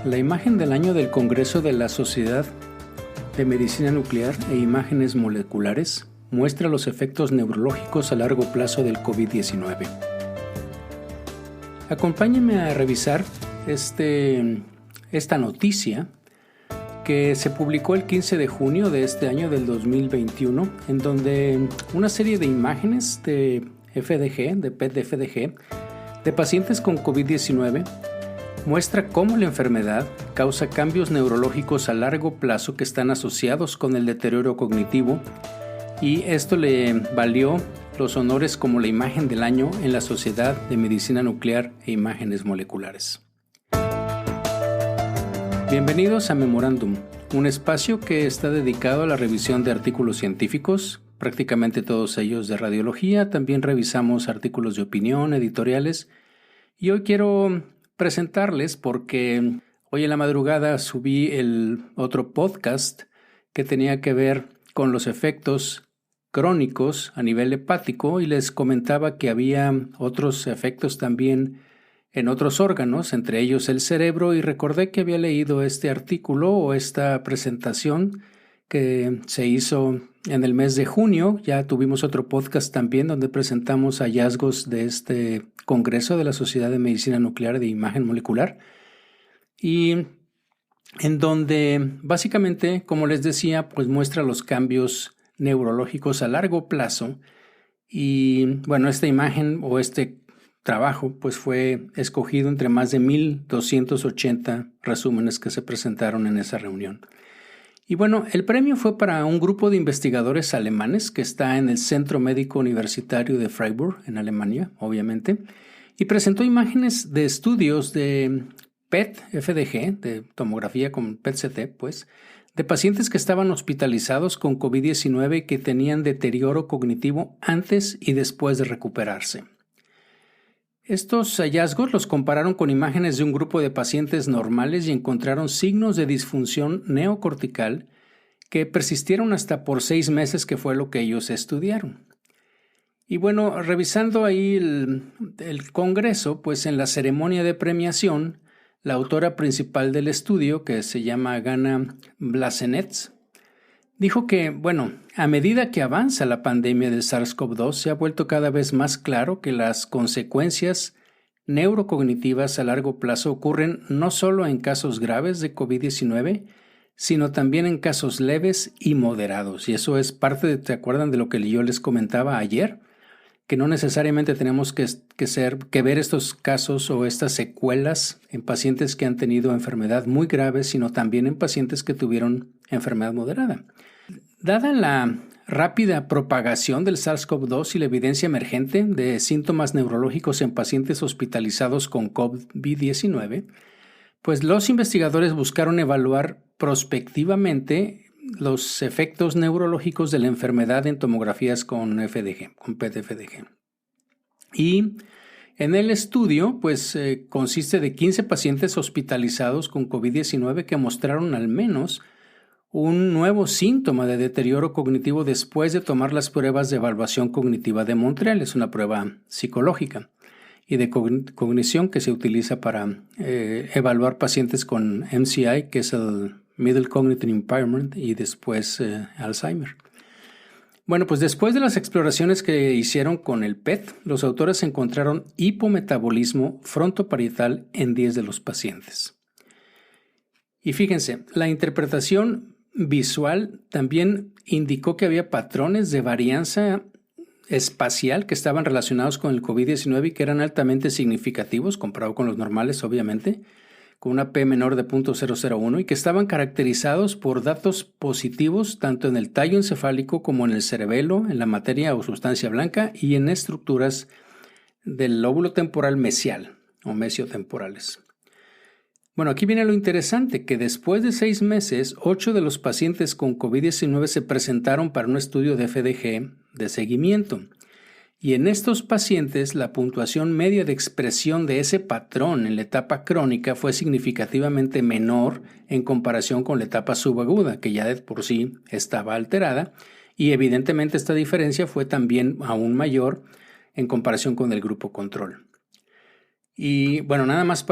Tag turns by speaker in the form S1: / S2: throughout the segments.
S1: La imagen del año del Congreso de la Sociedad de Medicina Nuclear e Imágenes Moleculares muestra los efectos neurológicos a largo plazo del COVID-19. Acompáñenme a revisar esta noticia que se publicó el 15 de junio de este año del 2021, en donde una serie de imágenes de FDG, de PET de FDG, de pacientes con COVID-19 muestra cómo la enfermedad causa cambios neurológicos a largo plazo que están asociados con el deterioro cognitivo, y esto le valió los honores como la imagen del año en la Sociedad de Medicina Nuclear e Imágenes Moleculares. Bienvenidos a Memorándum, un espacio que está dedicado a la revisión de artículos científicos, prácticamente todos ellos de radiología. También revisamos artículos de opinión, editoriales, y hoy quiero presentarles porque hoy en la madrugada subí el otro podcast que tenía que ver con los efectos crónicos a nivel hepático, y les comentaba que había otros efectos también en otros órganos, entre ellos el cerebro, y recordé que había leído este artículo o esta presentación que se hizo en el mes de junio. Ya tuvimos otro podcast también donde presentamos hallazgos de este Congreso de la Sociedad de Medicina Nuclear de Imagen Molecular, y en donde básicamente, como les decía, pues muestra los cambios neurológicos a largo plazo. Y bueno, esta imagen o este trabajo pues fue escogido entre más de 1,280 resúmenes que se presentaron en esa reunión. Y bueno, el premio fue para un grupo de investigadores alemanes que está en el Centro Médico Universitario de Freiburg, en Alemania, obviamente, y presentó imágenes de estudios de PET, FDG, de tomografía con PET-CT, pues, de pacientes que estaban hospitalizados con COVID-19 y que tenían deterioro cognitivo antes y después de recuperarse. Estos hallazgos los compararon con imágenes de un grupo de pacientes normales y encontraron signos de disfunción neocortical que persistieron hasta por 6 meses, que fue lo que ellos estudiaron. Y bueno, revisando ahí el congreso, pues en la ceremonia de premiación, la autora principal del estudio, que se llama Gana Blasenetz, dijo que, bueno, a medida que avanza la pandemia del SARS-CoV-2, se ha vuelto cada vez más claro que las consecuencias neurocognitivas a largo plazo ocurren no solo en casos graves de COVID-19, sino también en casos leves y moderados. Y eso es parte de, ¿te acuerdan de lo que yo les comentaba ayer? Que no necesariamente tenemos que ver estos casos o estas secuelas en pacientes que han tenido enfermedad muy grave, sino también en pacientes que tuvieron enfermedad moderada. Dada la rápida propagación del SARS-CoV-2 y la evidencia emergente de síntomas neurológicos en pacientes hospitalizados con COVID-19, pues los investigadores buscaron evaluar prospectivamente los efectos neurológicos de la enfermedad en tomografías con FDG, con PET-FDG. Y en el estudio, pues consiste de 15 pacientes hospitalizados con COVID-19 que mostraron al menos un nuevo síntoma de deterioro cognitivo después de tomar las pruebas de evaluación cognitiva de Montreal. Es una prueba psicológica y de cognición que se utiliza para evaluar pacientes con MCI, que es el Middle Cognitive Impairment, y después Alzheimer. Bueno, pues después de las exploraciones que hicieron con el PET, los autores encontraron hipometabolismo frontoparietal en 10 de los pacientes. Y fíjense, la interpretación visual también indicó que había patrones de varianza espacial que estaban relacionados con el COVID-19 y que eran altamente significativos, comparado con los normales, obviamente, con una P menor de 0.001, y que estaban caracterizados por datos positivos tanto en el tallo encefálico como en el cerebelo, en la materia o sustancia blanca y en estructuras del lóbulo temporal mesial o mesiotemporales. Bueno, aquí viene lo interesante, que después de 6 meses, 8 de los pacientes con COVID-19 se presentaron para un estudio de FDG de seguimiento. Y en estos pacientes, la puntuación media de expresión de ese patrón en la etapa crónica fue significativamente menor en comparación con la etapa subaguda, que ya de por sí estaba alterada, y evidentemente esta diferencia fue también aún mayor en comparación con el grupo control. Y bueno, nada más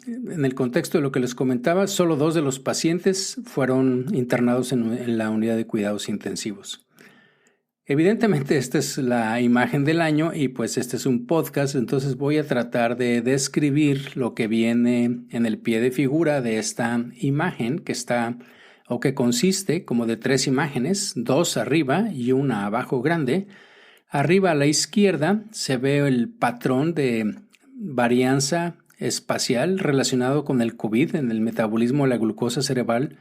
S1: en el contexto de lo que les comentaba, solo 2 de los pacientes fueron internados en la unidad de cuidados intensivos. Evidentemente esta es la imagen del año y pues este es un podcast, entonces voy a tratar de describir lo que viene en el pie de figura de esta imagen que consiste como de 3 imágenes, 2 arriba y una abajo grande. Arriba a la izquierda se ve el patrón de varianza espacial relacionado con el COVID en el metabolismo de la glucosa cerebral,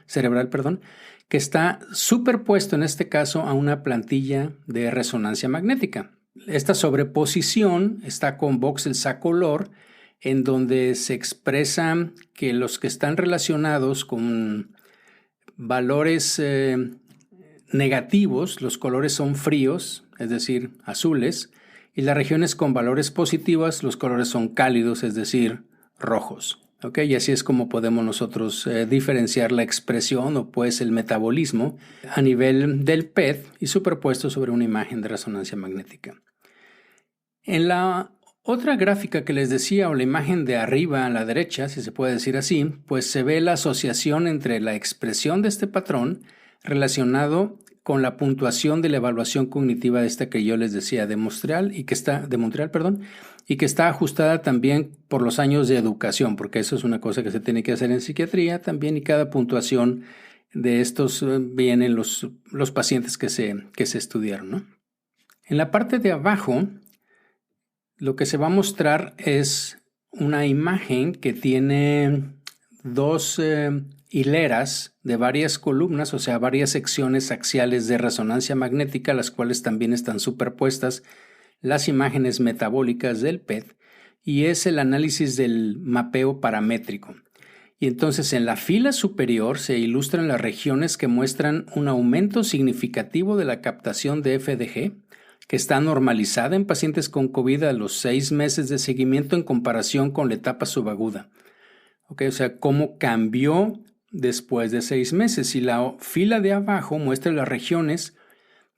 S1: que está superpuesto en este caso a una plantilla de resonancia magnética. Esta sobreposición está con voxels a color, en donde se expresa que los que están relacionados con valores negativos, los colores son fríos, es decir, azules, y las regiones con valores positivos, los colores son cálidos, es decir, rojos. ¿Okay? Y así es como podemos nosotros diferenciar la expresión o pues el metabolismo a nivel del PET y superpuesto sobre una imagen de resonancia magnética. En la otra gráfica que les decía, o la imagen de arriba a la derecha, si se puede decir así, pues se ve la asociación entre la expresión de este patrón relacionado con la puntuación de la evaluación cognitiva de esta que yo les decía de Montreal, y que está ajustada también por los años de educación, porque eso es una cosa que se tiene que hacer en psiquiatría también, y cada puntuación de estos vienen los pacientes que se estudiaron, ¿no? En la parte de abajo, lo que se va a mostrar es una imagen que tiene 2 hileras de varias columnas, o sea, varias secciones axiales de resonancia magnética, las cuales también están superpuestas las imágenes metabólicas del PET, y es el análisis del mapeo paramétrico. Y entonces en la fila superior se ilustran las regiones que muestran un aumento significativo de la captación de FDG, que está normalizada en pacientes con COVID a los 6 meses de seguimiento en comparación con la etapa subaguda. Okay, o sea, cómo cambió después de 6 meses. Y la fila de abajo muestra las regiones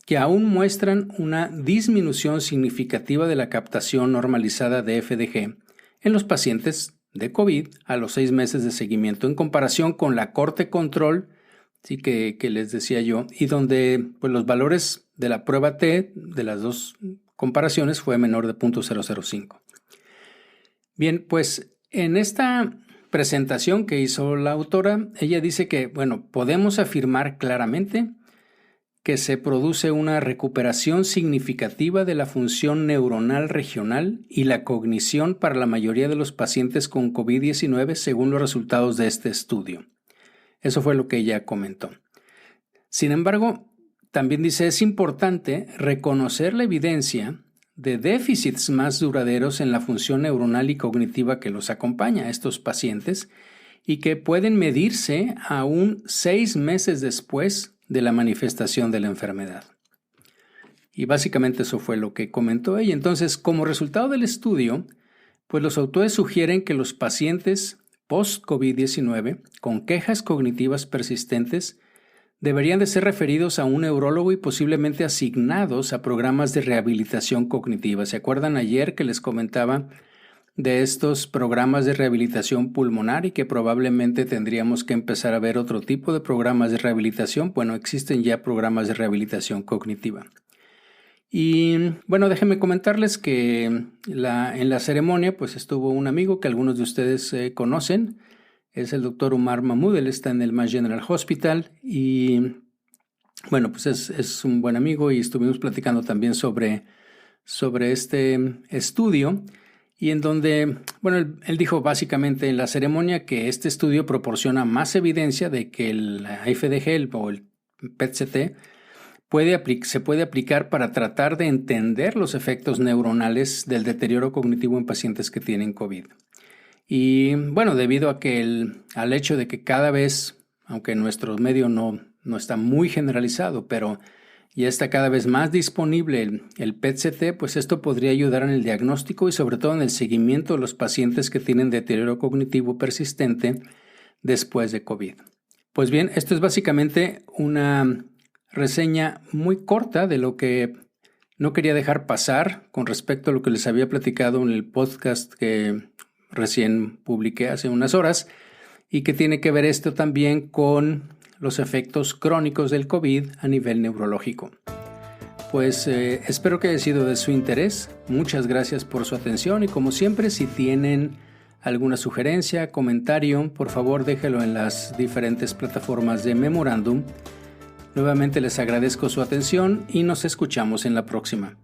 S1: que aún muestran una disminución significativa de la captación normalizada de FDG en los pacientes de COVID a los 6 meses de seguimiento en comparación con la corte control, sí, que les decía yo, y donde pues, los valores de la prueba T de las 2 comparaciones fue menor de 0.005. Bien, pues en esta presentación que hizo la autora, ella dice que, bueno, podemos afirmar claramente que se produce una recuperación significativa de la función neuronal regional y la cognición para la mayoría de los pacientes con COVID-19 según los resultados de este estudio. Eso fue lo que ella comentó. Sin embargo, también dice, es importante reconocer la evidencia de déficits más duraderos en la función neuronal y cognitiva que los acompaña a estos pacientes y que pueden medirse aún 6 meses después de la manifestación de la enfermedad. Y básicamente eso fue lo que comentó ella. Entonces, como resultado del estudio, pues los autores sugieren que los pacientes post-COVID-19 con quejas cognitivas persistentes deberían de ser referidos a un neurólogo y posiblemente asignados a programas de rehabilitación cognitiva. ¿Se acuerdan ayer que les comentaba de estos programas de rehabilitación pulmonar y que probablemente tendríamos que empezar a ver otro tipo de programas de rehabilitación? Bueno, existen ya programas de rehabilitación cognitiva. Y bueno, déjenme comentarles que en la ceremonia pues estuvo un amigo que algunos de ustedes conocen. Es el doctor Umar Mahmoud, él está en el Mass General Hospital y bueno, pues es un buen amigo y estuvimos platicando también sobre este estudio y en donde, bueno, él dijo básicamente en la ceremonia que este estudio proporciona más evidencia de que el FDG o el PET-CT se puede aplicar para tratar de entender los efectos neuronales del deterioro cognitivo en pacientes que tienen COVID. Y bueno, debido a que al hecho de que cada vez, aunque nuestro medio no está muy generalizado, pero ya está cada vez más disponible el PET-CT, pues esto podría ayudar en el diagnóstico y sobre todo en el seguimiento de los pacientes que tienen deterioro cognitivo persistente después de COVID. Pues bien, esto es básicamente una reseña muy corta de lo que no quería dejar pasar con respecto a lo que les había platicado en el podcast que recién publiqué hace unas horas y que tiene que ver esto también con los efectos crónicos del COVID a nivel neurológico. Pues espero que haya sido de su interés. Muchas gracias por su atención y como siempre, si tienen alguna sugerencia, comentario, por favor déjelo en las diferentes plataformas de Memorándum. Nuevamente les agradezco su atención y nos escuchamos en la próxima.